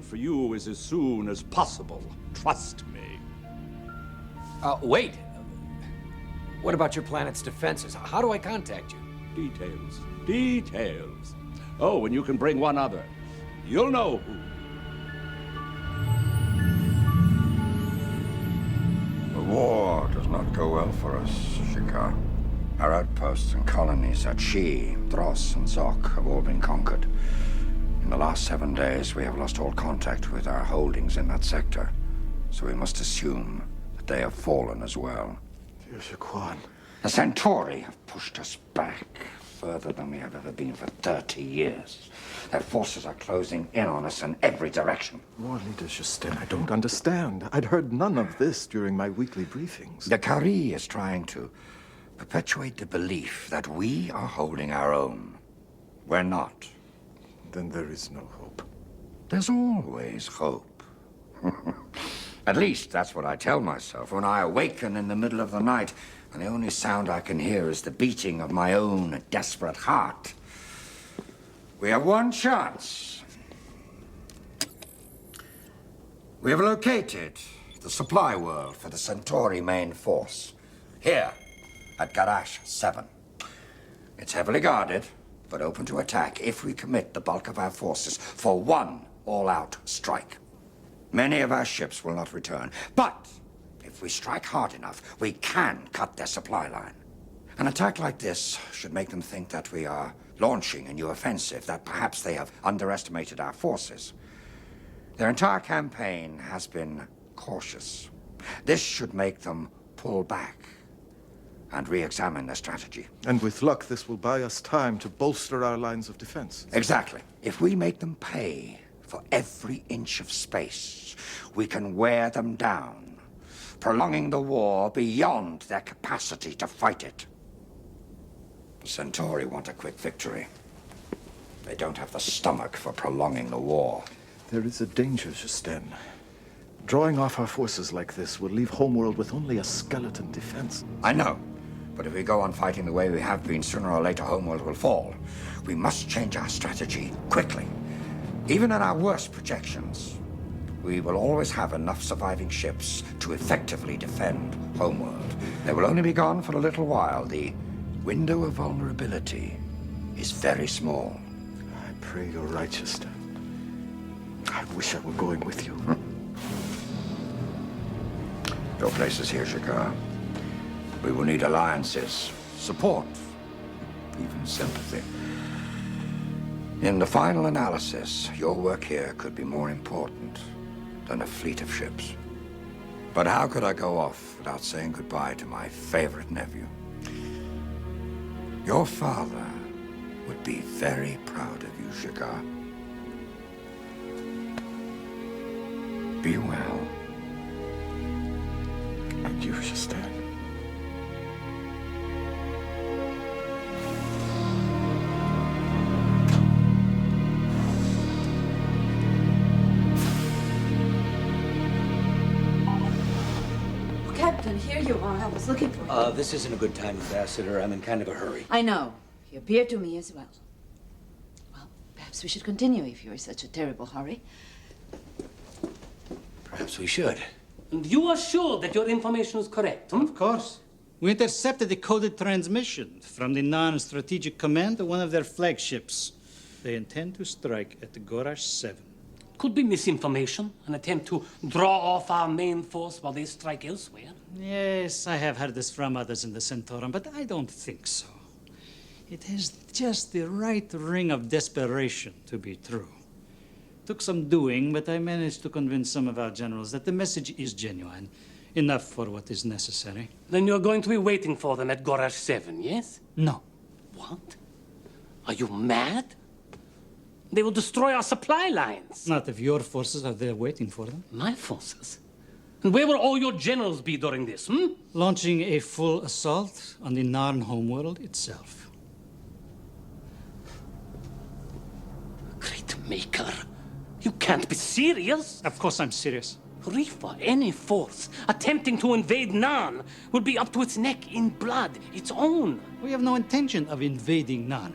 deployment for you is as soon as possible. Trust me. Wait. What about your planet's defenses? How do I contact you? Details. Details. Oh, and you can bring one other. You'll know who. The war does not go well for us, GKar. Our outposts and colonies at Shi, Dross, and Zok have all been conquered. In the last 7 days, we have lost all contact with our holdings in that sector. So we must assume that they have fallen as well. GKar. The Centauri have pushed us back further than we have ever been for 30 years. Their forces are closing in on us in every direction. War Leader Justin, I don't understand. I'd heard none of this during my weekly briefings. The Kari is trying to perpetuate the belief that we are holding our own. We're not. Then there is no hope. There's always hope. At least that's what I tell myself when I awaken in the middle of the night and the only sound I can hear is the beating of my own desperate heart. We have one chance. We have located the supply world for the Centauri main force. Here, at Garage 7. It's heavily guarded, but open to attack if we commit the bulk of our forces for one all-out strike. Many of our ships will not return, but if we strike hard enough, we can cut their supply line. An attack like this should make them think that we are launching a new offensive, that perhaps they have underestimated our forces. Their entire campaign has been cautious. This should make them pull back and re-examine their strategy. And with luck, this will buy us time to bolster our lines of defense. Exactly. If we make them pay for every inch of space, we can wear them down, prolonging the war beyond their capacity to fight it. The Centauri want a quick victory. They don't have the stomach for prolonging the war. There is a danger, Justin. Drawing off our forces like this will leave Homeworld with only a skeleton defense. I know. But if we go on fighting the way we have been, sooner or later Homeworld will fall. We must change our strategy quickly. Even in our worst projections, we will always have enough surviving ships to effectively defend Homeworld. They will only be gone for a little while. The window of vulnerability is very small. I pray you're right, Justin. I wish I were going with you. Your place is here, GKar. We will need alliances, support, even sympathy. In the final analysis, your work here could be more important than a fleet of ships. But how could I go off without saying goodbye to my favorite nephew? Your father would be very proud of you, GKar. Be well. And you, Justin. Captain, here you are. I was looking for you. This isn't a good time, Ambassador. I'm in kind of a hurry. I know. You appear to me as well. Well, perhaps we should continue if you're in such a terrible hurry. Perhaps we should. And you are sure that your information is correct, Of course. We intercepted a coded transmission from the non-strategic command of one of their flagships. They intend to strike at the Garage 7. Could be misinformation, an attempt to draw off our main force while they strike elsewhere. Yes, I have heard this from others in the Centauran, but I don't think so. It has just the right ring of desperation to be true. Took some doing, but I managed to convince some of our generals that the message is genuine, enough for what is necessary. Then you're going to be waiting for them at Garage 7, yes? No. What? Are you mad? They will destroy our supply lines. Not if your forces are there waiting for them. My forces? And where will all your generals be during this, Launching a full assault on the Narn homeworld itself. Great Maker. You can't be serious. Of course I'm serious. Rifa, any force attempting to invade Narn will be up to its neck in blood, its own. We have no intention of invading Narn.